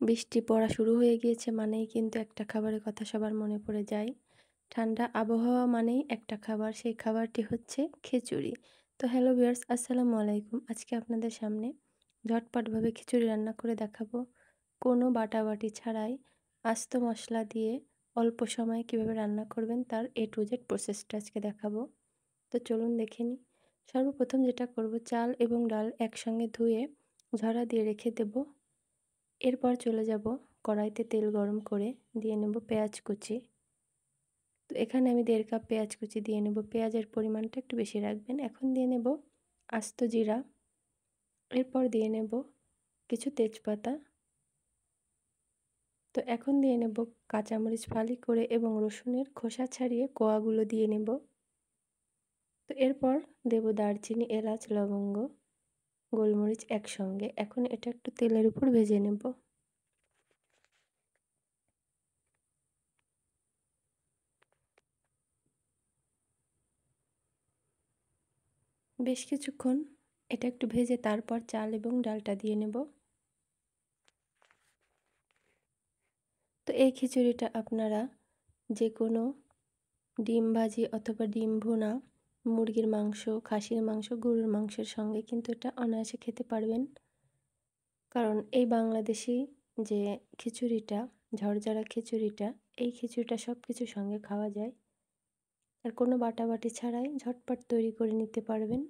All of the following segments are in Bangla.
বৃষ্টি পড়া শুরু হয়ে গিয়েছে মানেই কিন্তু একটা খাবারের কথা সবার মনে পড়ে যায়। ঠান্ডা আবহাওয়া মানেই একটা খাবার, সেই খাবারটি হচ্ছে খিচুড়ি। তো হ্যালো ভিউয়ার্স, আসসালামু আলাইকুম। আজকে আপনাদের সামনে ঝটপটভাবে খিচুড়ি রান্না করে দেখাবো। কোনো বাটাবাটি ছাড়াই আস্ত মসলা দিয়ে অল্প সময়ে কিভাবে রান্না করবেন তার A to Z প্রসেসটা আজকে দেখাবো। তো চলুন দেখে নিই। সর্বপ্রথম যেটা করব, চাল এবং ডাল একসঙ্গে ধুয়ে ঝরা দিয়ে রেখে দেব। এরপর চলে যাব কড়াইতে তেল গরম করে দিয়ে নেব পেঁয়াজ কুচি। তো এখানে আমি 1.5 কাপ পেঁয়াজ কুচি দিয়ে নেব। পেঁয়াজের পরিমাণটা একটু বেশি রাখবেন। এখন দিয়ে নেব আস্ত জিরা। এরপর দিয়ে নেব কিছু তেজপাতা। তো এখন দিয়ে নেব কাঁচামরিচ ফালি করে এবং রসুনের খোসা ছাড়িয়ে কোয়াগুলো দিয়ে নেব। তো এরপর দেব দারচিনি, এলাচ, লবঙ্গ, গোলমরিচ একসঙ্গে। এখন এটা একটু তেলের উপর ভেজে নেব। বেশ কিছুক্ষণ এটা একটু ভেজে তারপর চাল এবং ডালটা দিয়ে নেব। তো এই খিচুড়িটা আপনারা যে কোনো ডিম ভাজি অথবা ডিম ভুনা, মুরগির মাংস, খাসির মাংস, গরুর মাংসের সঙ্গে কিন্তু এটা অনায়াসে খেতে পারবেন। কারণ এই বাংলাদেশি যে খিচুড়িটা, ঝরঝরা খিচুড়িটা, এই খিচুড়িটা সব কিছুর সঙ্গে খাওয়া যায়। আর কোনো বাটাবাটি ছাড়াই ঝটপট তৈরি করে নিতে পারবেন।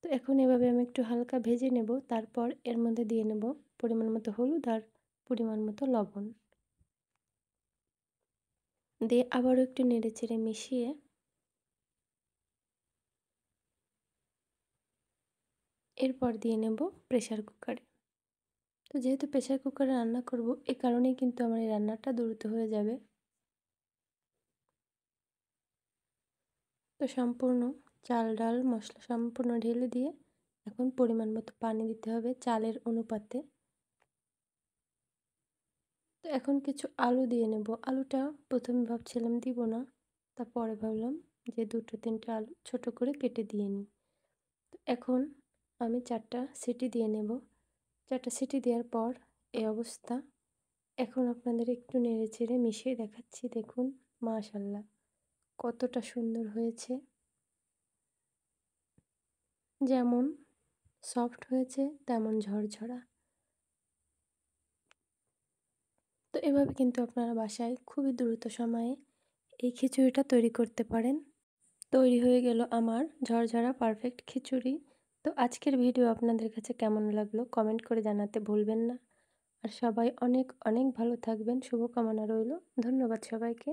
তো এখন এভাবে আমি একটু হালকা ভেজে নেব। তারপর এর মধ্যে দিয়ে নেব পরিমাণ মতো হলুদ আর পরিমাণ মতো লবণ। দিয়ে আবারও একটু নেড়েচেড়ে মিশিয়ে এরপর দিয়ে নেব প্রেসার কুকারে। তো যেহেতু প্রেসার কুকারে রান্না করব, এ কারণেই কিন্তু আমার এই রান্নাটা দ্রুত হয়ে যাবে। তো সম্পূর্ণ চাল ডাল মশলা সম্পূর্ণ ঢেলে দিয়ে এখন পরিমাণ মতো পানি দিতে হবে চালের অনুপাতে। তো এখন কিছু আলু দিয়ে নেব। আলুটা প্রথমে ভাবছিলাম দিব না, তারপরে ভাবলাম যে 2-3টে আলু ছোট করে কেটে দিয়ে নিই। তো এখন আমি 4টা সিটি দিয়ে নেব। 4টা সিটি দেওয়ার পর এই অবস্থা। এখন আপনাদের একটু নেড়েচেড়ে মিশিয়ে দেখাচ্ছি, দেখুন মাশাআল্লাহ কতটা সুন্দর হয়েছে। যেমন সফট হয়েছে তেমন ঝরঝরা। তো এভাবে কিন্তু আপনারা বাসায় খুবই দ্রুত সময়ে এই খিচুড়িটা তৈরি করতে পারেন। তৈরি হয়ে গেল আমার ঝরঝরা পারফেক্ট খিচুড়ি। তো আজকের ভিডিও আপনাদের কাছে কেমন লাগলো কমেন্ট করে জানাতে ভুলবেন না। আর সবাই অনেক অনেক ভালো থাকবেন, শুভকামনা রইল। ধন্যবাদ সবাইকে।